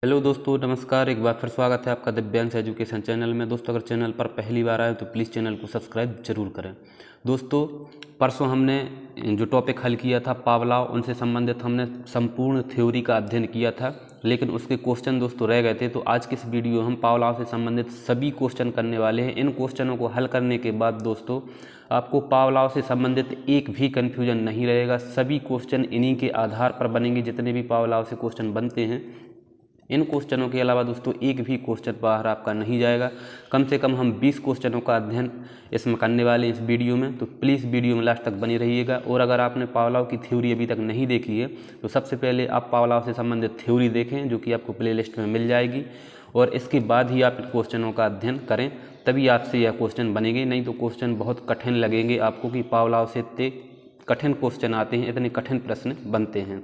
Hello दोस्तों, नमस्कार। एक बार फिर स्वागत है आपका दिव्यांश एजुकेशन चैनल में। दोस्तों, अगर चैनल पर पहली बार आए तो प्लीज़ चैनल को सब्सक्राइब जरूर करें। दोस्तों, परसों हमने जो टॉपिक हल किया था पावलाव, उनसे संबंधित हमने संपूर्ण थ्योरी का अध्ययन किया था, लेकिन उसके क्वेश्चन दोस्तों रह गए थे। तो आज की इस वीडियो हम पावलाव से संबंधित सभी क्वेश्चन करने वाले हैं। इन क्वेश्चनों को हल करने के बाद दोस्तों आपको पावलाव से संबंधित एक भी कन्फ्यूजन नहीं रहेगा। सभी क्वेश्चन इन्हीं के आधार पर बनेंगे। जितने भी पावलाव से क्वेश्चन बनते हैं, इन क्वेश्चनों के अलावा दोस्तों एक भी क्वेश्चन बाहर आपका नहीं जाएगा। कम से कम हम 20 क्वेश्चनों का अध्ययन इसमें करने वाले हैं इस वीडियो में। तो प्लीज़ वीडियो में लास्ट तक बनी रहिएगा। और अगर आपने पावलाव की थ्योरी अभी तक नहीं देखी है तो सबसे पहले आप पावलाव से संबंधित थ्योरी देखें, जो कि आपको प्लेलिस्ट में मिल जाएगी, और इसके बाद ही आप इन क्वेश्चनों का अध्ययन करें, तभी आपसे यह क्वेश्चन बनेंगे। नहीं तो क्वेश्चन बहुत कठिन लगेंगे आपको कि पावलाव से इतने कठिन क्वेश्चन आते हैं, इतने कठिन प्रश्न बनते हैं।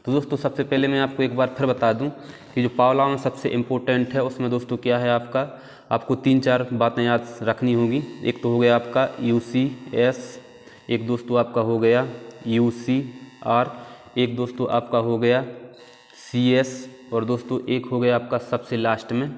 तो दोस्तों, सबसे पहले मैं आपको एक बार फिर बता दूं कि जो पावलाव में सबसे इम्पोर्टेंट है उसमें दोस्तों क्या है, आपको 3-4 बातें याद रखनी होगी। एक तो हो गया आपका UCS, एक दोस्तों आपका हो गया UCR, एक दोस्तों आपका हो गया CS, और दोस्तों एक हो गया आपका सबसे लास्ट में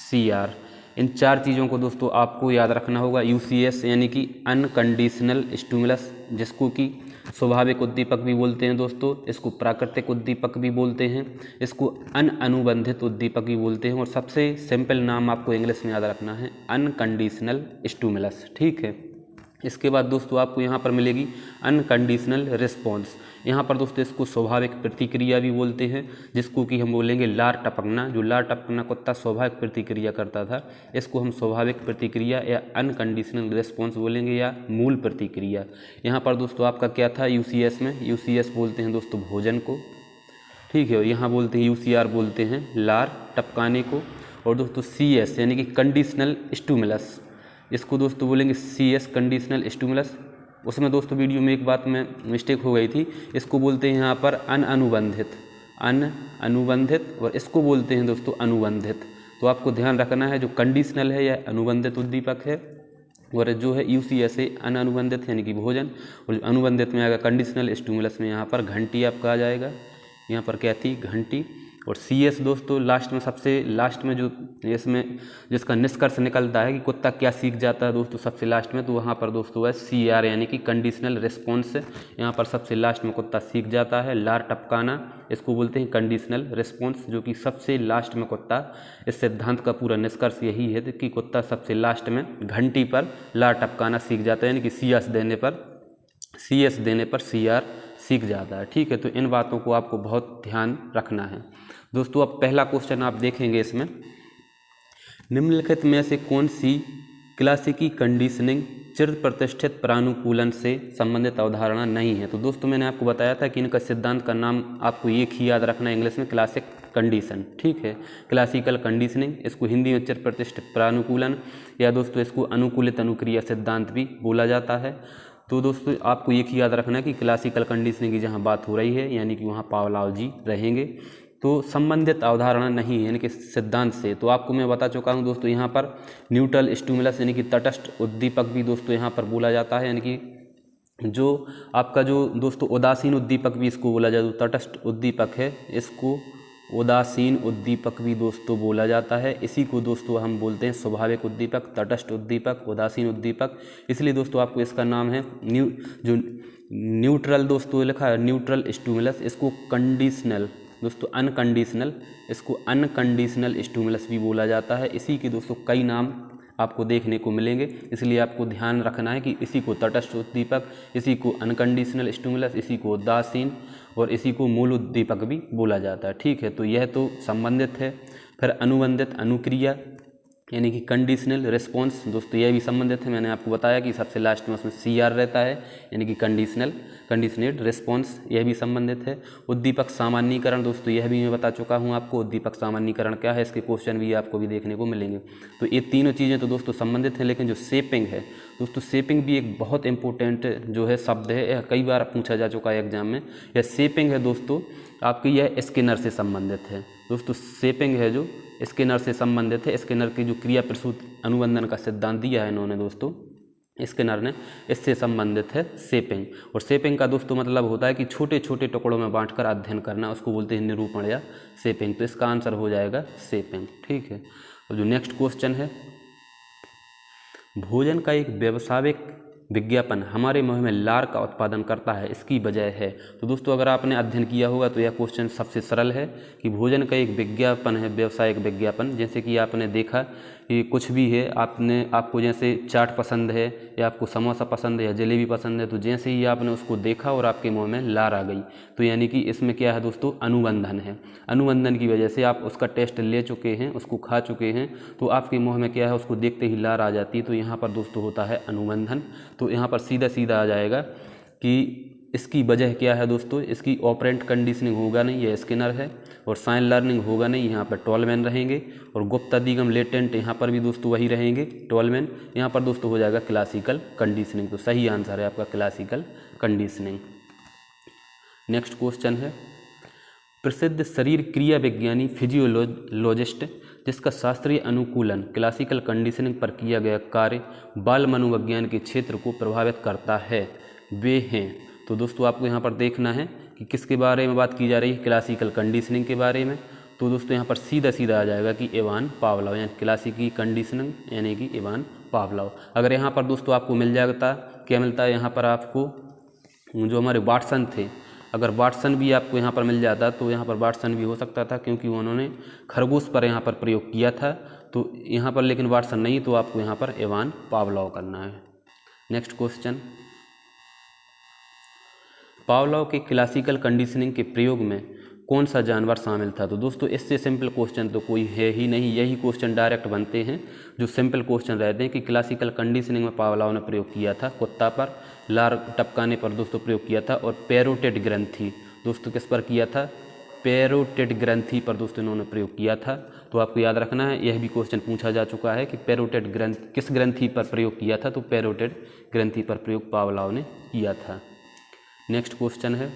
CR। इन 4 चीज़ों को दोस्तों आपको याद रखना होगा। UCS यानी कि अनकंडीशनल स्टिमुलस, जिसको कि स्वाभाविक उद्दीपक भी बोलते हैं दोस्तों, इसको प्राकृतिक उद्दीपक भी बोलते हैं, इसको अनुबंधित उद्दीपक भी बोलते हैं, और सबसे सिंपल नाम आपको इंग्लिश में याद रखना है, अनकंडीशनल स्टिमुलस। ठीक है। इसके बाद दोस्तों आपको यहाँ पर मिलेगी अनकंडीशनल रिस्पॉन्स। यहाँ पर दोस्तों इसको स्वाभाविक प्रतिक्रिया भी बोलते हैं, जिसको कि हम बोलेंगे लार टपकना। जो लार टपकना कुत्ता स्वाभाविक प्रतिक्रिया करता था, इसको हम स्वाभाविक प्रतिक्रिया या अनकंडीशनल रिस्पॉन्स बोलेंगे, या मूल प्रतिक्रिया। यहाँ पर दोस्तों आपका क्या था UCS में, UCS बोलते हैं दोस्तों भोजन को। ठीक है। और यहाँ बोलते हैं UCR बोलते हैं लार टपकाने को। और दोस्तों CS यानी कि कंडीशनल स्टिमुलस, इसको दोस्तों बोलेंगे CS कंडीशनल स्टिमुलस। उसमें दोस्तों वीडियो में एक बात में मिस्टेक हो गई थी, इसको बोलते हैं यहाँ पर अनुबंधित, और इसको बोलते हैं दोस्तों अनुबंधित। तो आपको ध्यान रखना है, जो कंडीशनल है यह अनुबंधित उद्दीपक है, और जो है UCS है अनुबंधित यानी कि भोजन, और जो अनुबंधित में आएगा कंडीशनल स्टिमुलस में यहाँ पर घंटी आपका आ जाएगा। यहाँ पर क्या थी, घंटी। और CS दोस्तों लास्ट में, सबसे लास्ट में जो इसमें जिसका निष्कर्ष निकलता है कि कुत्ता क्या सीख जाता है दोस्तों सबसे लास्ट में, तो वहाँ पर दोस्तों है CR यानी कि कंडीशनल रिस्पॉन्स। यहाँ पर सबसे लास्ट में कुत्ता सीख जाता है लार टपकाना, इसको बोलते हैं कंडीशनल रिस्पॉन्स, जो कि सबसे लास्ट में कुत्ता, इस सिद्धांत का पूरा निष्कर्ष यही है कि कुत्ता सबसे लास्ट में घंटी पर लार टपकाना सीख जाता है, यानी कि CS देने पर CR सीख जाता है। ठीक है। तो इन बातों को आपको बहुत ध्यान रखना है दोस्तों। अब पहला क्वेश्चन आप देखेंगे इसमें, निम्नलिखित में से कौन सी क्लासिकी कंडीशनिंग चिर प्रतिष्ठित प्रानुकूलन से संबंधित अवधारणा नहीं है। तो दोस्तों मैंने आपको बताया था कि इनका सिद्धांत का नाम आपको एक ही याद रखना है इंग्लिश में, क्लासिक कंडीशन। ठीक है। क्लासिकल कंडीशनिंग, इसको हिंदी में चिर प्रतिष्ठित प्रानुकूलन, या दोस्तों इसको अनुकूलित अनुक्रिया सिद्धांत भी बोला जाता है। तो दोस्तों आपको एक ही याद रखना है कि क्लासिकल कंडीशनिंग की जहाँ बात हो रही है, यानी कि वहाँ पावलाव जी रहेंगे। तो संबंधित अवधारणा नहीं है यानी कि सिद्धांत से। तो आपको मैं बता चुका हूँ दोस्तों, यहाँ पर न्यूट्रल स्टिमुलस यानी कि तटस्थ उद्दीपक भी दोस्तों यहाँ पर बोला जाता है, यानी कि जो आपका जो दोस्तों उदासीन उद्दीपक भी इसको बोला जाता है। तटस्थ उद्दीपक है, इसको उदासीन उद्दीपक भी दोस्तों बोला जाता है। इसी को दोस्तों हम बोलते हैं स्वाभाविक उद्दीपक, तटस्थ उद्दीपक, उदासीन उद्दीपक। इसलिए दोस्तों आपको इसका नाम है जो न्यूट्रल दोस्तों लिखा है न्यूट्रल स्टिमुलस, इसको कंडीशनल दोस्तों अनकंडीशनल, इसको अनकंडीशनल स्टिमुलस भी बोला जाता है। इसी के दोस्तों कई नाम आपको देखने को मिलेंगे, इसलिए आपको ध्यान रखना है कि इसी को तटस्थ उद्दीपक, इसी को अनकंडीशनल स्टिमुलस, इसी को उदासीन, और इसी को मूल उद्दीपक भी बोला जाता है। ठीक है। तो यह तो संबंधित है। फिर अनुबंधित अनुक्रिया यानी कि कंडीशनल रिस्पॉन्स दोस्तों, यह भी संबंधित है। मैंने आपको बताया कि सबसे लास्ट में उसमें CR रहता है, यानी कि कंडीशनेड रिस्पॉन्स, यह भी संबंधित है। उद्दीपक सामान्यीकरण दोस्तों, यह भी मैं बता चुका हूँ आपको, उद्दीपक सामान्यीकरण क्या है, इसके क्वेश्चन भी आपको भी देखने को मिलेंगे। तो ये तीनों चीज़ें तो दोस्तों संबंधित हैं। लेकिन जो शेपिंग है दोस्तों, शेपिंग भी एक बहुत इंपॉर्टेंट जो है शब्द है, यह कई बार पूछा जा चुका है एग्जाम में। यह शेपिंग है दोस्तों आपकी, यह स्किनर से संबंधित है दोस्तों। शेपिंग है जो स्किनर से संबंधित है। स्किनर की जो क्रिया प्रसूत अनुबंधन का सिद्धांत दिया है इन्होंने दोस्तों, स्किनर ने इससे संबंधित है शेपिंग। और शेपिंग का दोस्तों मतलब होता है कि छोटे छोटे टुकड़ों में बांटकर अध्ययन करना, उसको बोलते हैं निरूपण या शेपिंग। तो इसका आंसर हो जाएगा शेपिंग, ठीक है। और जो नेक्स्ट क्वेश्चन है, भोजन का एक व्यावसायिक विज्ञापन हमारे मुंह में लार का उत्पादन करता है, इसकी वजह है। तो दोस्तों अगर आपने अध्ययन किया होगा तो यह क्वेश्चन सबसे सरल है कि भोजन का एक विज्ञापन है, व्यावसायिक विज्ञापन। जैसे कि आपने देखा कि कुछ भी है, आपको जैसे चाट पसंद है या आपको समोसा पसंद है या जलेबी पसंद है, तो जैसे ही आपने उसको देखा और आपके मुंह में लार आ गई, तो यानी कि इसमें क्या है दोस्तों, अनुबंधन है। अनुबंधन की वजह से आप उसका टेस्ट ले चुके हैं, उसको खा चुके हैं, तो आपके मुंह में क्या है, उसको देखते ही लार आ जाती है। तो यहाँ पर दोस्तों होता है अनुबंधन। तो यहाँ पर सीधा सीधा आ जाएगा कि इसकी वजह क्या है दोस्तों, इसकी ऑपरेंट कंडीशनिंग होगा नहीं, ये स्किनर है। और साइन लर्निंग होगा नहीं, यहाँ पर टॉलमैन रहेंगे। और गुप्त अधिगम लेटेंट, यहाँ पर भी दोस्तों वही रहेंगे, टॉलमैन। यहाँ पर दोस्तों हो जाएगा क्लासिकल कंडीशनिंग। तो सही आंसर है आपका क्लासिकल कंडीशनिंग। नेक्स्ट क्वेश्चन है, प्रसिद्ध शरीर क्रिया विज्ञानी फिजियोलॉजिस्ट जिसका शास्त्रीय अनुकूलन क्लासिकल कंडीशनिंग पर किया गया कार्य बाल मनोविज्ञान के क्षेत्र को प्रभावित करता है, वे हैं। तो दोस्तों आपको यहाँ पर देखना है कि किसके बारे में बात की जा रही है, क्लासिकल कंडीशनिंग के बारे में। तो दोस्तों यहाँ पर सीधा सीधा आ जाएगा कि इवान पावलोव, यानी क्लासिकल कंडीशनिंग यानी कि इवान पावलोव। अगर यहाँ पर दोस्तों आपको मिल जाता, क्या मिलता है यहाँ पर आपको, जो हमारे वाटसन थे, अगर वाटसन भी आपको यहाँ पर मिल जाता तो यहाँ पर वाटसन भी हो सकता था, क्योंकि उन्होंने खरगोश पर यहाँ पर प्रयोग किया था। तो यहाँ पर लेकिन वाटसन नहीं, तो आपको यहाँ पर इवान पावलोव करना है। नेक्स्ट क्वेश्चन, पावलोव के क्लासिकल कंडीशनिंग के प्रयोग में कौन सा जानवर शामिल था। तो दोस्तों इससे सिंपल क्वेश्चन तो कोई है ही नहीं, यही क्वेश्चन डायरेक्ट बनते हैं जो सिंपल क्वेश्चन रहते हैं कि क्लासिकल कंडीशनिंग में पावलोव ने प्रयोग किया था कुत्ता पर, लार टपकाने पर दोस्तों प्रयोग किया था। और पैरोटिड ग्रंथि दोस्तों किस पर किया था, पैरोटिड ग्रंथि पर दोस्तों इन्होंने प्रयोग किया था। तो आपको याद रखना है, यह भी क्वेश्चन पूछा जा चुका है कि पैरोटिड ग्रंथि किस ग्रंथि पर प्रयोग किया था, तो पैरोटिड ग्रंथि पर प्रयोग पावलोव ने किया था। नेक्स्ट क्वेश्चन है,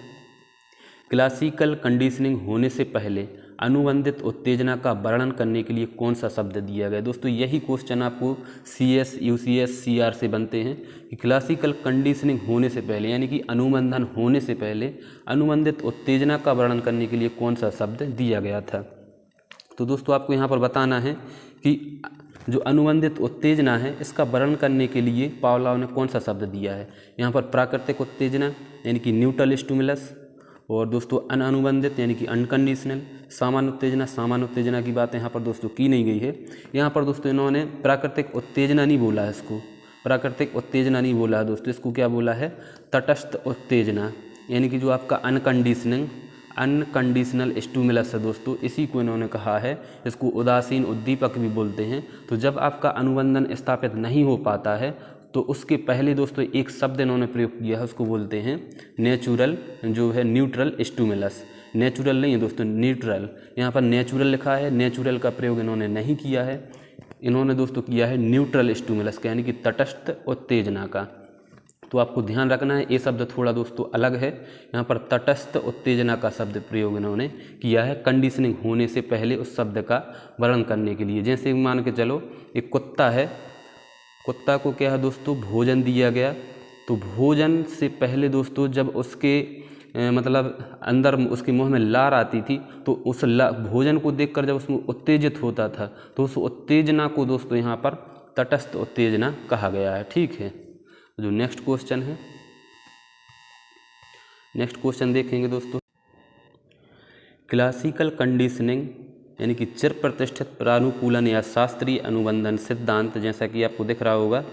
क्लासिकल कंडीशनिंग होने से पहले अनुबंधित उत्तेजना का वर्णन करने के लिए कौन सा शब्द दिया गया। दोस्तों यही क्वेश्चन आपको CS, UCS, CR से बनते हैं कि क्लासिकल कंडीशनिंग होने से पहले यानी कि अनुबंधन होने से पहले अनुबंधित उत्तेजना का वर्णन करने के लिए कौन सा शब्द दिया गया था। तो दोस्तों आपको यहाँ पर बताना है कि जो अनुबंधित उत्तेजना है इसका वर्णन करने के लिए पावलोव ने कौन सा शब्द दिया है। यहाँ पर प्राकृतिक उत्तेजना यानी कि न्यूट्रल स्टिमुलस, और दोस्तों अनुबंधित यानी कि अनकंडीशनल। सामान्य उत्तेजना की बात यहाँ पर दोस्तों की नहीं गई है। यहाँ पर दोस्तों इन्होंने प्राकृतिक उत्तेजना नहीं बोला है, इसको प्राकृतिक उत्तेजना नहीं बोला है दोस्तों, इसको क्या बोला है, तटस्थ उत्तेजना, यानी कि जो आपका अनकंडीशनल स्टिमुलस है दोस्तों, इसी को इन्होंने कहा है। इसको उदासीन उद्दीपक भी बोलते हैं। तो जब आपका अनुबंधन स्थापित नहीं हो पाता है तो उसके पहले दोस्तों एक शब्द इन्होंने प्रयोग किया है, उसको बोलते हैं नेचुरल, जो है न्यूट्रल स्टिमुलस। नेचुरल नहीं है दोस्तों, न्यूट्रल। यहाँ पर नेचुरल लिखा है, नेचुरल का प्रयोग इन्होंने नहीं किया है, इन्होंने दोस्तों किया है न्यूट्रल स्टिमुलस का, यानी कि तटस्थ उत्तेजना का। तो आपको ध्यान रखना है, ये शब्द थोड़ा दोस्तों अलग है। यहाँ पर तटस्थ उत्तेजना का शब्द प्रयोग इन्होंने किया है कंडीशनिंग होने से पहले उस शब्द का वर्णन करने के लिए। जैसे मान के चलो एक कुत्ता है, कुत्ता को क्या है दोस्तों, भोजन दिया गया। तो भोजन से पहले दोस्तों जब उसके मतलब अंदर उसके मुंह में लार आती थी, तो उस भोजन को देखकर जब उसमें उत्तेजित होता था, तो उस उत्तेजना को दोस्तों यहाँ पर तटस्थ उत्तेजना कहा गया है। ठीक है, जो नेक्स्ट क्वेश्चन है, नेक्स्ट क्वेश्चन देखेंगे दोस्तों, क्लासिकल कंडीशनिंग यानी कि चिर प्रतिष्ठित प्रानुकूलन या शास्त्रीय अनुबंधन सिद्धांत, जैसा कि आपको दिख रहा होगा,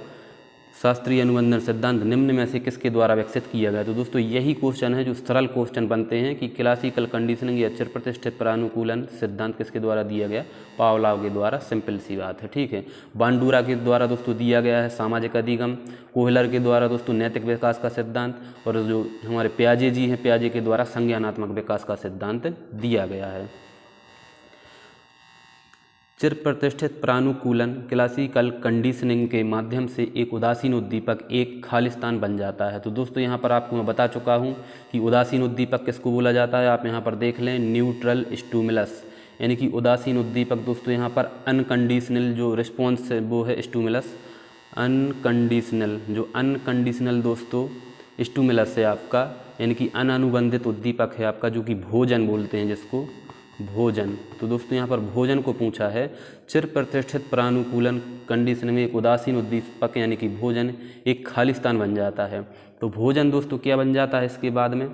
शास्त्रीय अनुबंधन सिद्धांत निम्न में से किसके द्वारा विकसित किया गया। तो दोस्तों यही क्वेश्चन है जो सरल क्वेश्चन बनते हैं कि क्लासिकल कंडीशनिंग या चिर प्रतिष्ठित प्रानुकूलन सिद्धांत किसके द्वारा दिया गया, पावलोव के द्वारा। सिंपल सी बात है। ठीक है, बांडुरा के द्वारा दोस्तों दिया गया है सामाजिक अधिगम, कोहलर के द्वारा दोस्तों नैतिक विकास का सिद्धांत, और जो हमारे प्याजे जी हैं, प्याजे के द्वारा संज्ञानात्मक विकास का सिद्धांत दिया गया है। चिर प्रतिष्ठित प्रानुकूलन क्लासिकल कंडीशनिंग के माध्यम से एक उदासीन उद्दीपक एक खालिस्तान बन जाता है। तो दोस्तों यहाँ पर आपको मैं बता चुका हूँ कि उदासीन उद्दीपक किसको बोला जाता है। आप यहाँ पर देख लें, न्यूट्रल स्टिमुलस, यानी कि उदासीन उद्दीपक दोस्तों यहाँ पर अनकंडीशनल जो रिस्पॉन्स है वो है स्टिमुलस, अनकंडीशनल, जो अनकंडीशनल दोस्तों स्टिमुलस है आपका, यानी कि अनानुबंधित उद्दीपक है आपका, जो कि भोजन बोलते हैं जिसको, भोजन। तो दोस्तों यहाँ पर भोजन को पूछा है। चिर प्रतिष्ठित प्रानुकूलन कंडीशन में एक उदासीन उद्दीपक यानी कि भोजन एक खाली स्थान बन जाता है। तो भोजन दोस्तों क्या बन जाता है इसके बाद में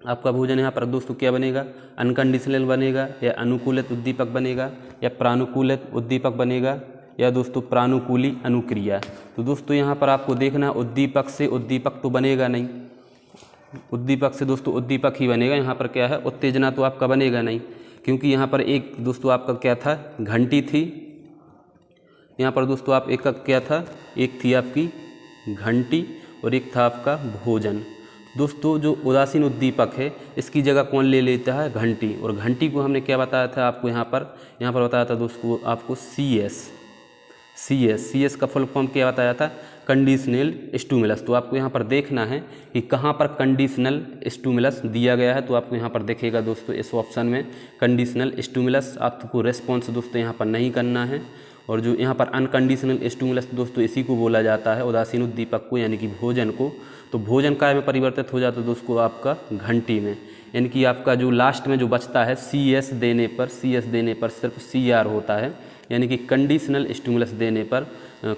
आपका भोजन यहाँ पर दोस्तों क्या बनेगा, अनकंडीशनल बनेगा, या अनुकूलित उद्दीपक बनेगा, या प्रानुकूलित उद्दीपक बनेगा, या दोस्तों प्रानुकूली अनुक्रिया। तो दोस्तों यहाँ पर आपको देखना उद्दीपक से उद्दीपक तो बनेगा नहीं, उद्दीपक से दोस्तों उद्दीपक ही बनेगा। यहाँ पर क्या है, उत्तेजना तो आपका बनेगा नहीं, क्योंकि यहाँ पर एक दोस्तों आपका क्या था, घंटी थी। यहाँ पर दोस्तों आप एक क्या था, एक थी आपकी घंटी और एक था आपका भोजन। दोस्तों जो उदासीन उद्दीपक है इसकी जगह कौन ले लेता है, घंटी। और घंटी को हमने क्या बताया था आपको, यहाँ पर बताया था दोस्तों आपको सी एस का फुल फॉर्म क्या बताया था, कंडीशनल स्टिमुलस। तो आपको यहाँ पर देखना है कि कहाँ पर कंडीशनल स्टिमुलस दिया गया है। तो आपको यहाँ पर देखेगा दोस्तों इस ऑप्शन में कंडीशनल स्टिमुलस, आपको रेस्पॉन्स दोस्तों यहाँ पर नहीं करना है। और जो यहाँ पर अनकंडीशनल स्टिमुलस दोस्तों इसी को बोला जाता है, उदासीन उद्दीपक को, यानी कि भोजन को। तो भोजन काय में परिवर्तित हो जाता है दोस्तों आपका घंटी में, यानी कि आपका जो लास्ट में जो बचता है सी एस देने पर सिर्फ सी आर होता है, यानी कि कंडीशनल स्टिमुलस देने पर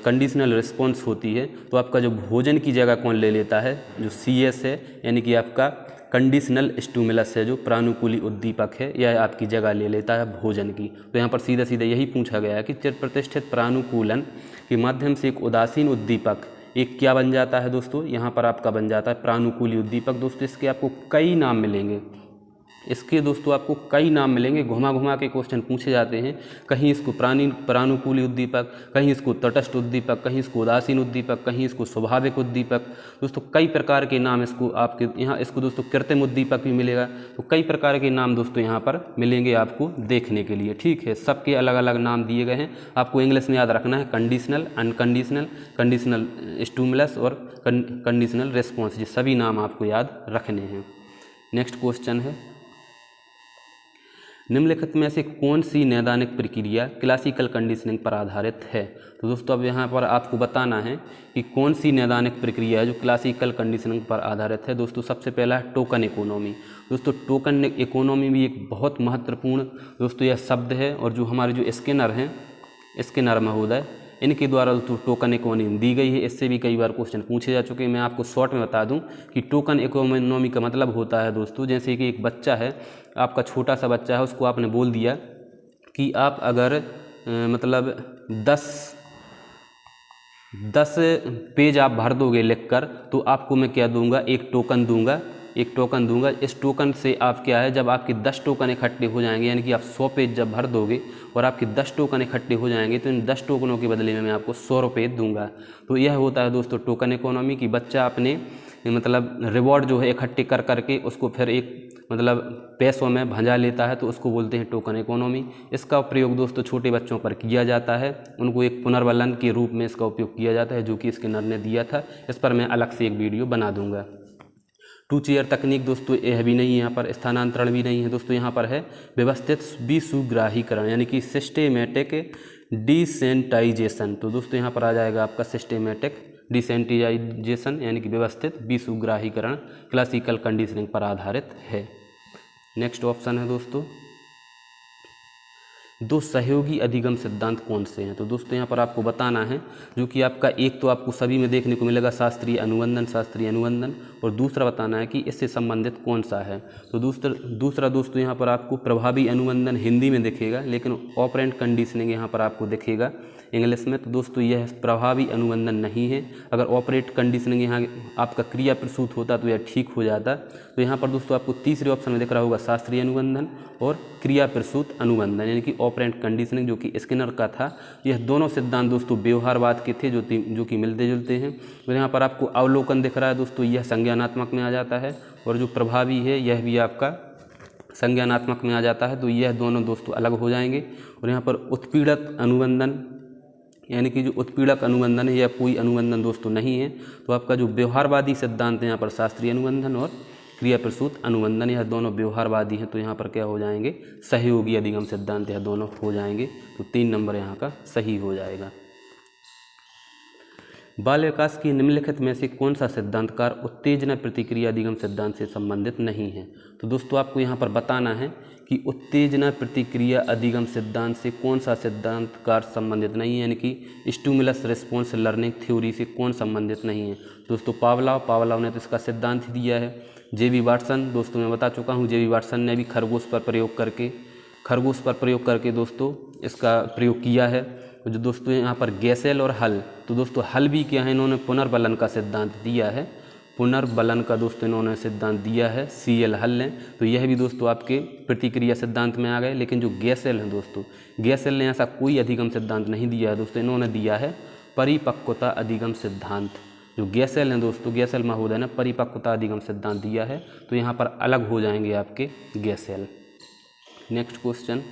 कंडीशनल रिस्पॉन्स होती है। तो आपका जो भोजन की जगह कौन ले लेता है, जो सी एस है, यानी कि आपका कंडीशनल स्टिमुलस है, जो प्रानुकूली उद्दीपक है, यह आपकी जगह ले लेता है भोजन की। तो यहाँ पर सीधा सीधा यही पूछा गया है कि चिर प्रतिष्ठित प्रानुकूलन के माध्यम से एक उदासीन उद्दीपक एक क्या बन जाता है दोस्तों, यहाँ पर आपका बन जाता है प्रानुकूली उद्दीपक। दोस्तों इसके आपको कई नाम मिलेंगे, इसके दोस्तों आपको कई नाम मिलेंगे, घुमा घुमा के क्वेश्चन पूछे जाते हैं। कहीं इसको प्रानुकूली उद्दीपक, कहीं इसको तटस्थ उद्दीपक, कहीं इसको उदासीन उद्दीपक, कहीं इसको स्वाभाविक उद्दीपक। दोस्तों कई प्रकार के नाम इसको आपके यहाँ, इसको दोस्तों कृत्रिम उद्दीपक भी मिलेगा। तो कई प्रकार के नाम दोस्तों यहाँ पर मिलेंगे आपको देखने के लिए, ठीक है। सबके अलग अलग नाम दिए गए हैं, आपको इंग्लिश में याद रखना है कंडीशनल, अनकंडीशनल, कंडीशनल स्टिमुलस और कंडीशनल रिस्पॉन्स, ये सभी नाम आपको याद रखने हैं। नेक्स्ट क्वेश्चन है, निम्नलिखित में से कौन सी नैदानिक प्रक्रिया क्लासिकल कंडीशनिंग पर आधारित है। तो दोस्तों अब यहाँ पर आपको बताना है कि कौन सी नैदानिक प्रक्रिया है जो क्लासिकल कंडीशनिंग पर आधारित है। दोस्तों सबसे पहला है टोकन इकोनॉमी। दोस्तों टोकन इकोनॉमी भी एक बहुत महत्वपूर्ण दोस्तों यह शब्द है, और जो हमारे जो स्किनर हैं, स्किनर महोदय, इनके द्वारा दोस्तों टोकन इकोनॉमी दी गई है। इससे भी कई बार क्वेश्चन पूछे जा चुके हैं। मैं आपको शॉर्ट में बता दूं कि टोकन इकोनॉमी का मतलब होता है दोस्तों, जैसे कि एक बच्चा है, आपका छोटा सा बच्चा है, उसको आपने बोल दिया कि आप अगर मतलब 10 पेज आप भर दोगे लिखकर, तो आपको मैं क्या दूंगा, एक टोकन दूंगा। इस टोकन से आप क्या है, जब आपके 10 टोकन इकट्ठे हो जाएंगे, यानी कि आप 100 पेज जब भर दोगे और आपके 10 टोकन इकट्ठे हो जाएंगे, तो इन 10 टोकनों के बदले में मैं आपको 100 रुपये दूंगा। तो यह होता है दोस्तों टोकन इकोनॉमी, की बच्चा अपने मतलब रिवॉर्ड जो है इकट्ठे कर करके उसको फिर एक मतलब पैसों में भंजा लेता है, तो उसको बोलते हैं टोकन इकोनॉमी। इसका प्रयोग दोस्तों छोटे बच्चों पर किया जाता है, उनको एक पुनर्बलन के रूप में इसका उपयोग किया जाता है, जो कि स्किनर ने दिया था। इस पर मैं अलग से एक वीडियो बना दूंगा। 2 चेयर तकनीक दोस्तों यह भी नहीं है, यहाँ पर स्थानांतरण भी नहीं है दोस्तों, यहाँ पर है व्यवस्थित विसुग्राहीकरण, यानी कि सिस्टेमेटिक डिसेंटाइजेशन। तो दोस्तों यहाँ पर आ जाएगा आपका सिस्टेमेटिक डिसेंटाइजेशन, यानी कि व्यवस्थित विसुग्राहीकरण क्लासिकल कंडीशनिंग पर आधारित है। नेक्स्ट ऑप्शन है दोस्तों, 2 सहयोगी अधिगम सिद्धांत कौन से हैं। तो दोस्तों यहाँ पर आपको बताना है, जो कि आपका एक तो आपको सभी में देखने को मिलेगा शास्त्रीय अनुबंधन, और दूसरा बताना है कि इससे संबंधित कौन सा है। तो दूसरा दोस्तों यहाँ पर आपको प्रभावी अनुबंधन हिंदी में दिखेगा, लेकिन ऑपरेंट कंडीशनिंग यहाँ पर आपको दिखेगा इंग्लिश में। तो दोस्तों यह प्रभावी अनुबंधन नहीं है। अगर ऑपरेट कंडीशनिंग यहाँ आपका क्रिया प्रसूत होता तो यह ठीक हो जाता। तो यहाँ पर दोस्तों आपको तीसरे ऑप्शन में दिख रहा होगा शास्त्रीय अनुबंधन और क्रिया प्रसूत अनुबंधन, यानी कि ऑपरेंट कंडीशनिंग, जो कि स्किनर का था। यह दोनों सिद्धांत दोस्तों व्यवहारवाद के थे, जो कि मिलते जुलते हैं। तो यहाँ पर आपको अवलोकन दिख रहा है दोस्तों, यह संज्ञानात्मक में आ जाता है, और जो प्रभावी है यह भी आपका संज्ञानात्मक में आ जाता है। तो यह दोनों दोस्तों अलग हो जाएंगे। और यहाँ पर उत्पीड़क अनुबंधन, यानी कि जो उत्पीड़क अनुबंधन है, या कोई अनुबंधन दोस्तों नहीं है। तो आपका जो व्यवहारवादी सिद्धांत है यहाँ पर शास्त्रीय अनुबंधन और क्रिया प्रसूत अनुबंधन, यह दोनों व्यवहारवादी हैं। तो यहाँ पर क्या हो जाएंगे, सहयोगी अधिगम सिद्धांत, यह दोनों हो जाएंगे। तो 3 नंबर यहाँ का सही हो जाएगा। बाल विकास की निम्नलिखित में से कौन सा सिद्धांतकार उत्तेजना प्रतिक्रिया अधिगम सिद्धांत से संबंधित नहीं है? तो दोस्तों आपको यहाँ पर बताना है कि उत्तेजना प्रतिक्रिया अधिगम सिद्धांत से कौन सा सिद्धांतकार संबंधित नहीं है, यानी कि स्टिमुलस रिस्पॉन्स लर्निंग थ्योरी से कौन संबंधित नहीं है? दोस्तों पावलोव ने तो इसका सिद्धांत ही दिया है। जे.बी. वाटसन, दोस्तों मैं बता चुका हूँ, जे.बी. वाटसन ने भी खरगोश पर प्रयोग करके दोस्तों इसका प्रयोग किया है। तो जो दोस्तों यहाँ पर गैसेल और हल, तो दोस्तों हल भी क्या है, इन्होंने पुनर्बलन का सिद्धांत दिया है। पुनर्बलन का दोस्तों इन्होंने सिद्धांत दिया है C.L. हल ने। तो यह भी दोस्तों आपके प्रतिक्रिया सिद्धांत में आ गए। लेकिन जो गैसेल हैं दोस्तों, गैसेल ने ऐसा कोई अधिगम सिद्धांत नहीं दिया है दोस्तों, इन्होंने दिया है परिपक्वता अधिगम सिद्धांत। जो गैसेल हैं दोस्तों, गैसेल महोदय ने परिपक्वता अधिगम सिद्धांत दिया है। तो यहाँ पर अलग हो जाएंगे आपके गैसेल। नेक्स्ट क्वेश्चन,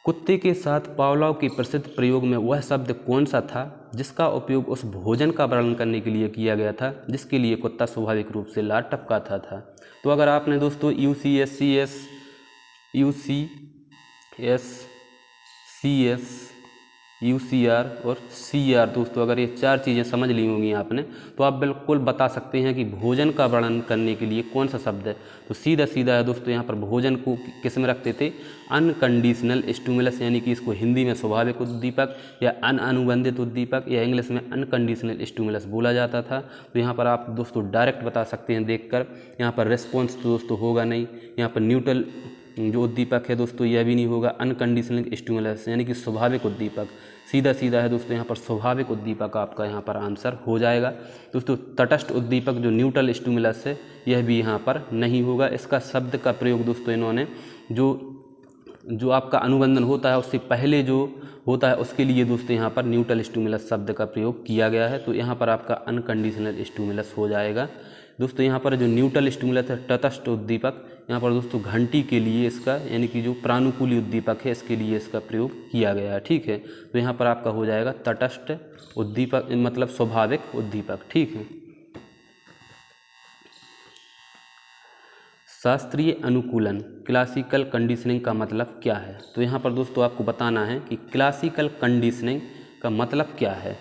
कुत्ते के साथ पावलोव के प्रसिद्ध प्रयोग में वह शब्द कौन सा था जिसका उपयोग उस भोजन का वर्णन करने के लिए किया गया था जिसके लिए कुत्ता स्वाभाविक रूप से लार टपकाता था? तो अगर आपने दोस्तों UCSCS, UCR और CR दोस्तों अगर ये 4 चीज़ें समझ ली होंगी आपने, तो आप बिल्कुल बता सकते हैं कि भोजन का वर्णन करने के लिए कौन सा शब्द है। तो सीधा सीधा है दोस्तों, यहाँ पर भोजन को किस में रखते थे? अनकंडीशनल स्टिमुलस, यानी कि इसको हिंदी में स्वाभाविक उद्दीपक या अनुबंधित उद्दीपक या इंग्लिश में अनकंडीशनल स्टिमुलस बोला जाता था। तो यहाँ पर आप दोस्तों डायरेक्ट बता सकते हैं देखकर। यहाँ पर रिस्पॉन्स तो दोस्तों होगा नहीं, यहाँ पर न्यूट्रल जो उद्दीपक है दोस्तों यह भी नहीं होगा। अनकंडीशनल स्टिमुलस यानी कि स्वाभाविक उद्दीपक, सीधा सीधा है दोस्तों, यहाँ पर स्वाभाविक उद्दीपक आपका यहाँ पर आंसर हो जाएगा। दोस्तों तटस्थ उद्दीपक जो न्यूट्रल स्टिमुलस है यह भी यहाँ पर नहीं होगा। इसका शब्द का प्रयोग दोस्तों इन्होंने जो आपका अनुबंधन होता है उससे पहले जो होता है उसके लिए दोस्तों यहाँ पर न्यूट्रल स्टिमुलस शब्द का प्रयोग किया गया है। तो यहाँ पर आपका अनकंडीशनल स्टिमुलस हो जाएगा। दोस्तों यहाँ पर जो न्यूट्रल स्टिमुलस है तटस्थ उद्दीपक, यहाँ पर दोस्तों घंटी के लिए इसका यानी कि जो प्रानुकूली उद्दीपक है इसके लिए इसका प्रयोग किया गया है। ठीक है, तो यहाँ पर आपका हो जाएगा तटस्थ उद्दीपक मतलब स्वाभाविक उद्दीपक। ठीक है, शास्त्रीय अनुकूलन क्लासिकल कंडीशनिंग का मतलब क्या है? तो यहाँ पर दोस्तों आपको बताना है कि क्लासिकल कंडीशनिंग का मतलब क्या है।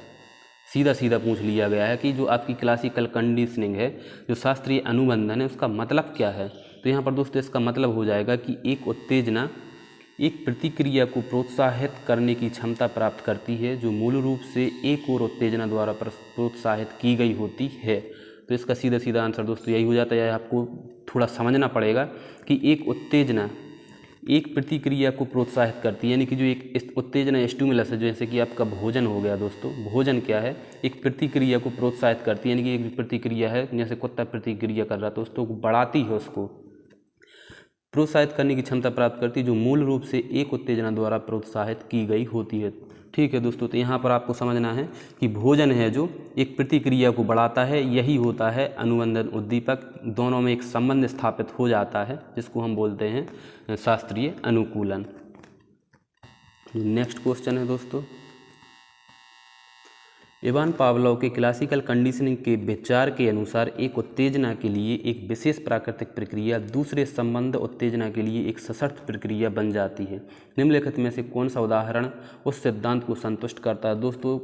सीधा सीधा पूछ लिया गया है कि जो आपकी क्लासिकल कंडीशनिंग है, जो शास्त्रीय अनुबंधन है, उसका मतलब क्या है। तो यहाँ पर दोस्तों इसका मतलब हो जाएगा कि एक उत्तेजना एक प्रतिक्रिया को प्रोत्साहित करने की क्षमता प्राप्त करती है जो मूल रूप से एक और उत्तेजना द्वारा प्रोत्साहित की गई होती है। तो इसका सीधा सीधा आंसर दोस्तों यही हो जाता है। आपको थोड़ा समझना पड़ेगा कि एक उत्तेजना एक प्रतिक्रिया को प्रोत्साहित करती है, यानी कि जो एक उत्तेजना स्टिमुलस है, जैसे कि आपका भोजन हो गया दोस्तों, भोजन क्या है, एक प्रतिक्रिया को प्रोत्साहित करती है, यानी कि एक प्रतिक्रिया है, जैसे कुत्ता प्रतिक्रिया कर रहा है तो उसको बढ़ाती है, उसको प्रोत्साहित करने की क्षमता प्राप्त करती है जो मूल रूप से एक उत्तेजना द्वारा प्रोत्साहित की गई होती है। ठीक है दोस्तों, तो यहाँ पर आपको समझना है कि भोजन है जो एक प्रतिक्रिया को बढ़ाता है, यही होता है अनुबंधन उद्दीपक। दोनों में एक संबंध स्थापित हो जाता है जिसको हम बोलते हैं शास्त्रीय अनुकूलन। नेक्स्ट क्वेश्चन है दोस्तों, इवान पावलोव के क्लासिकल कंडीशनिंग के विचार के अनुसार एक उत्तेजना के लिए एक विशेष प्राकृतिक प्रक्रिया दूसरे संबंध उत्तेजना के लिए एक सशर्त प्रक्रिया बन जाती है। निम्नलिखित में से कौन सा उदाहरण उस सिद्धांत को संतुष्ट करता है? दोस्तों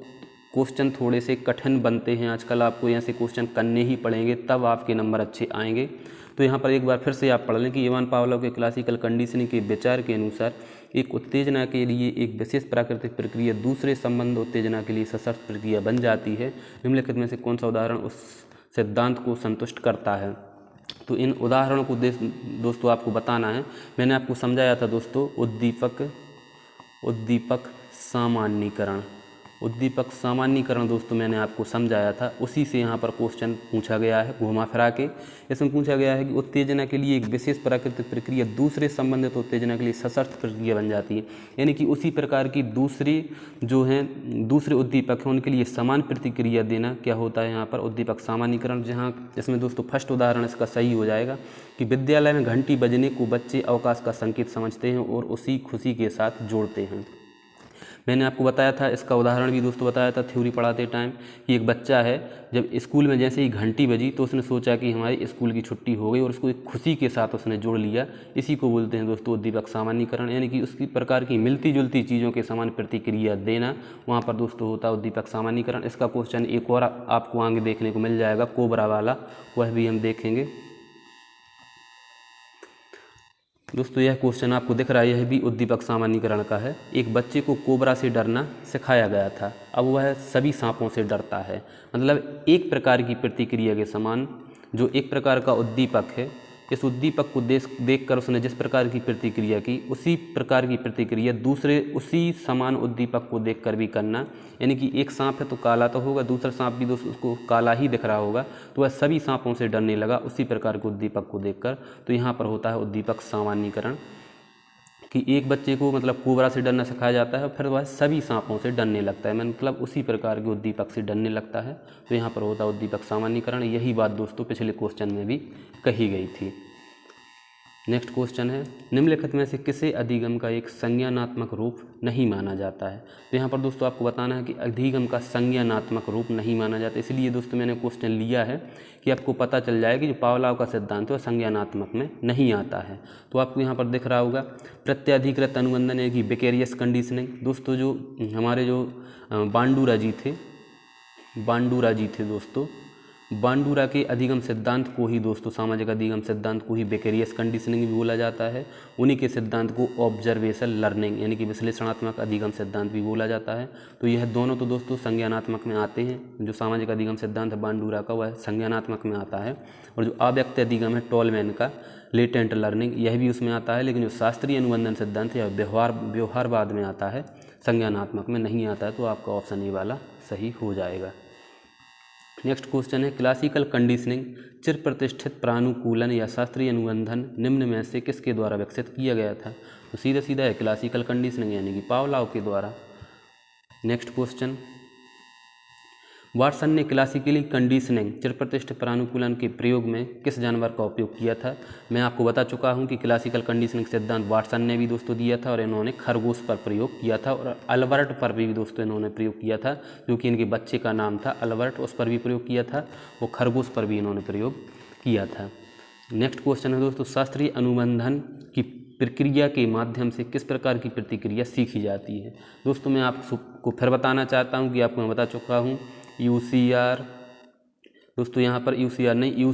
क्वेश्चन थोड़े से कठिन बनते हैं आजकल, आपको यहाँ से क्वेश्चन करने ही पड़ेंगे तब आपके नंबर अच्छे आएंगे। तो यहाँ पर एक बार फिर से आप पढ़ लें कि इवान पावलोव के क्लासिकल कंडीशनिंग के विचार के अनुसार एक उत्तेजना के लिए एक विशेष प्राकृतिक प्रक्रिया दूसरे संबंध उत्तेजना के लिए सशर्त प्रक्रिया बन जाती है। निम्नलिखित में से कौन सा उदाहरण उस सिद्धांत को संतुष्ट करता है? तो इन उदाहरणों को दोस्तों आपको बताना है। मैंने आपको समझाया था दोस्तों उद्दीपक सामान्यीकरण दोस्तों मैंने आपको समझाया था, उसी से यहाँ पर क्वेश्चन पूछा गया है घुमा फिरा के। इसमें पूछा गया है कि उत्तेजना के लिए एक विशेष प्राकृतिक प्रक्रिया दूसरे संबंधित उत्तेजना के लिए सशर्त प्रक्रिया बन जाती है, यानी कि उसी प्रकार की दूसरे उद्दीपक हैं उनके लिए समान प्रतिक्रिया देना क्या होता है यहाँ पर उद्दीपक सामान्यीकरण। जहाँ इसमें दोस्तों फर्स्ट उदाहरण इसका सही हो जाएगा कि विद्यालय में घंटी बजने को बच्चे अवकाश का संकेत समझते हैं और उसी खुशी के साथ जोड़ते हैं। मैंने आपको बताया था, इसका उदाहरण भी दोस्तों बताया था थ्योरी पढ़ाते टाइम, कि एक बच्चा है, जब स्कूल में जैसे ही घंटी बजी तो उसने सोचा कि हमारी स्कूल की छुट्टी हो गई, और उसको एक खुशी के साथ उसने जोड़ लिया। इसी को बोलते हैं दोस्तों उद्दीपक सामान्यीकरण, यानी कि उसकी प्रकार की मिलती जुलती चीज़ों के समान प्रतिक्रिया देना, वहाँ पर दोस्तों होता है उद्दीपक सामान्यीकरण। इसका क्वेश्चन एक और आपको आगे देखने को मिल जाएगा, कोबरा वाला, वह भी हम देखेंगे। दोस्तों यह क्वेश्चन आपको दिख रहा है, यह भी उद्दीपक सामान्यीकरण का है। एक बच्चे को कोबरा से डरना सिखाया गया था, अब वह सभी सांपों से डरता है। मतलब एक प्रकार की प्रतिक्रिया के समान जो एक प्रकार का उद्दीपक है, इस उद्दीपक को देखकर उसने जिस प्रकार की प्रतिक्रिया की, उसी प्रकार की प्रतिक्रिया दूसरे उसी समान उद्दीपक को देखकर भी करना। यानी कि एक सांप है तो काला तो होगा, दूसरा सांप भी दोस्तों उसको काला ही दिख रहा होगा, तो वह सभी सांपों से डरने लगा उसी प्रकार के उद्दीपक को देखकर। तो यहाँ पर होता है उद्दीपक सामान्यीकरण, कि एक बच्चे को मतलब कोबरा से डरना सिखाया जाता है, फिर वह सभी सांपों से डरने लगता है, मतलब उसी प्रकार के उद्दीपक से डरने लगता है। तो यहाँ पर होता है उद्दीपक सामान्यीकरण। यही बात दोस्तों पिछले क्वेश्चन में भी कही गई थी। नेक्स्ट क्वेश्चन है, निम्नलिखित में से किसे अधिगम का एक संज्ञानात्मक रूप नहीं माना जाता है। तो यहाँ पर दोस्तों आपको बताना है कि अधिगम का संज्ञानात्मक रूप नहीं माना जाता। इसलिए दोस्तों मैंने क्वेश्चन लिया है कि आपको पता चल जाए कि जो पावलाव का सिद्धांत है वह संज्ञानात्मक में नहीं आता है। तो आपको यहाँ पर दिख रहा होगा प्रत्याधिकृत अनुबंधन, यानी कि विकेरियस कंडीशनिंग। दोस्तों जो हमारे जो बांडुरा जी थे दोस्तों, बांडुरा के अधिगम सिद्धांत को ही दोस्तों, सामाजिक अधिगम सिद्धांत को ही विकेरियस कंडीशनिंग भी बोला जाता है। उन्हीं के सिद्धांत को ऑब्जर्वेशन लर्निंग, यानी कि विश्लेषणात्मक अधिगम सिद्धांत भी बोला जाता है। तो यह दोनों तो दोस्तों संज्ञानात्मक में आते हैं। जो सामाजिक अधिगम सिद्धांत है बांडुरा का, वह संज्ञानात्मक में आता है, और जो अव्यक्त अधिगम है टॉलमैन का, लेटेंट लर्निंग, यह भी उसमें आता है। लेकिन जो शास्त्रीय अनुबंधन सिद्धांत है व्यवहारवाद में आता है, संज्ञानात्मक में नहीं आता है। तो आपका ऑप्शन ए वाला सही हो जाएगा। नेक्स्ट क्वेश्चन है, क्लासिकल कंडीशनिंग चिर प्रतिष्ठित प्रानुकूलन या शास्त्रीय अनुबंधन निम्न में से किसके द्वारा विकसित किया गया था। तो सीधा सीधा है क्लासिकल कंडीशनिंग, यानी कि पावलाव के द्वारा। नेक्स्ट क्वेश्चन, वाटसन ने क्लासिकली कंडीशनिंग चिर प्रतिष्ठित प्रानुकूलन के प्रयोग में किस जानवर का उपयोग किया था। मैं आपको बता चुका हूं कि क्लासिकल कंडीशनिंग सिद्धांत वाटसन ने भी दोस्तों दिया था, और इन्होंने खरगोश पर प्रयोग किया था, और अल्बर्ट पर भी दोस्तों इन्होंने प्रयोग किया था, जो कि इनके बच्चे का नाम था अल्बर्ट, उस पर भी प्रयोग किया था। वो खरगोश पर भी इन्होंने प्रयोग किया था। नेक्स्ट क्वेश्चन है दोस्तों, शास्त्रीय अनुबंधन की प्रक्रिया के माध्यम से किस प्रकार की प्रतिक्रिया सीखी जाती है। दोस्तों मैं आपको फिर बताना चाहता हूँ कि आपको मैं बता चुका हूँ UCR, दोस्तों यहाँ पर UCR नहीं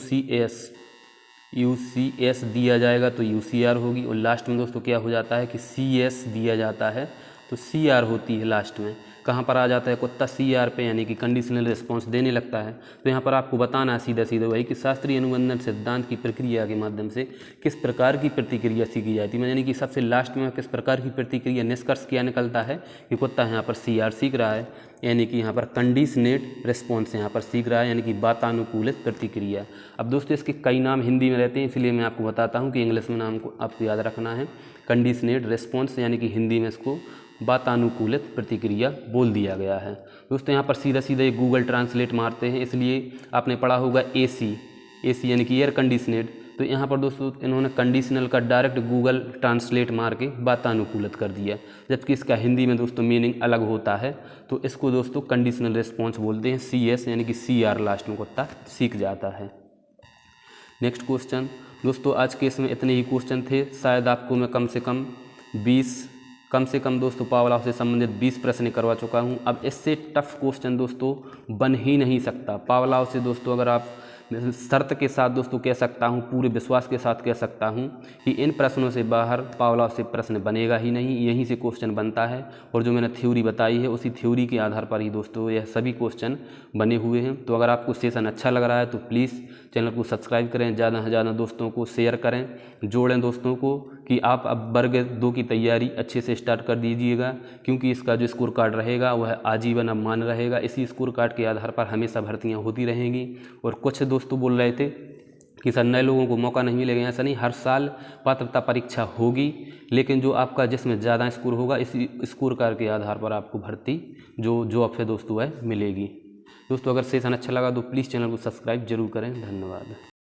UCS दिया जाएगा तो UCR होगी, और लास्ट में दोस्तों क्या हो जाता है कि CS दिया जाता है तो CR होती है लास्ट में। कहाँ पर आ जाता है कुत्ता CR पे, यानी कि कंडीशनल रिस्पॉन्स देने लगता है। तो यहाँ पर आपको बताना है सीधा सीधा वही कि शास्त्रीय अनुबंधन सिद्धांत की प्रक्रिया के माध्यम से किस प्रकार की प्रतिक्रिया सीखी जाती है, यानी कि सबसे लास्ट में किस प्रकार की प्रतिक्रिया, निष्कर्ष क्या निकलता है कि कुत्ता यहाँ पर CR सीख रहा है, यानी कि यहाँ पर कंडीशनेट रिस्पॉन्स यहाँ पर सीख रहा है, यानी कि वातानुकूलित प्रतिक्रिया। अब दोस्तों इसके कई नाम हिंदी में रहते हैं, इसलिए मैं आपको बताता हूँ कि इंग्लिश में नाम को आपको याद रखना है कंडीशनेट रिस्पॉन्स, यानी कि हिंदी में इसको वातानुकूलित प्रतिक्रिया बोल दिया गया है। दोस्तों यहाँ पर सीधा सीधा गूगल ट्रांसलेट मारते हैं, इसलिए आपने पढ़ा होगा AC यानी कि एयर कंडीशनेड। तो यहाँ पर दोस्तों इन्होंने कंडीशनल का डायरेक्ट गूगल ट्रांसलेट मार के वातानुकूलित कर दिया, जबकि इसका हिंदी में दोस्तों मीनिंग अलग होता है। तो इसको दोस्तों कंडीशनल रिस्पॉन्स बोलते हैं, CS यानी कि CR लास्ट में कुत्ता सीख जाता है। नेक्स्ट क्वेश्चन दोस्तों, आज के इसमें इतने ही क्वेश्चन थे। शायद आपको मैं कम से कम दोस्तों पावलाव से संबंधित 20 प्रश्न करवा चुका हूं। अब इससे टफ क्वेश्चन दोस्तों बन ही नहीं सकता। पावलाव से दोस्तों अगर आप शर्त के साथ दोस्तों कह सकता हूं, पूरे विश्वास के साथ कह सकता हूं कि इन प्रश्नों से बाहर पावलाव से प्रश्न बनेगा ही नहीं, यहीं से क्वेश्चन बनता है। और जो मैंने थ्योरी बताई है उसी थ्योरी के आधार पर ही दोस्तों यह सभी क्वेश्चन बने हुए हैं। तो अगर आपको सेशन अच्छा लग रहा है तो प्लीज़ चैनल को सब्सक्राइब करें, ज़्यादा से ज़्यादा दोस्तों को शेयर करें, जोड़ें दोस्तों को कि आप अब वर्ग 2 की तैयारी अच्छे से स्टार्ट कर दीजिएगा, क्योंकि इसका जो स्कोर कार्ड रहेगा वह आजीवन अब मान रहेगा। इसी स्कोर कार्ड के आधार पर हमेशा भर्तियाँ होती रहेंगी। और कुछ दोस्तों बोल रहे थे कि सर नए लोगों को मौका नहीं मिलेगा, ऐसा नहीं, हर साल पात्रता परीक्षा होगी, लेकिन जो आपका जिसमें ज़्यादा स्कोर होगा इसी स्कोर कार्ड के आधार पर आपको भर्ती जो जॉब है दोस्तों वह मिलेगी। दोस्तों अगर सेशन अच्छा लगा तो प्लीज़ चैनल को सब्सक्राइब जरूर करें। धन्यवाद।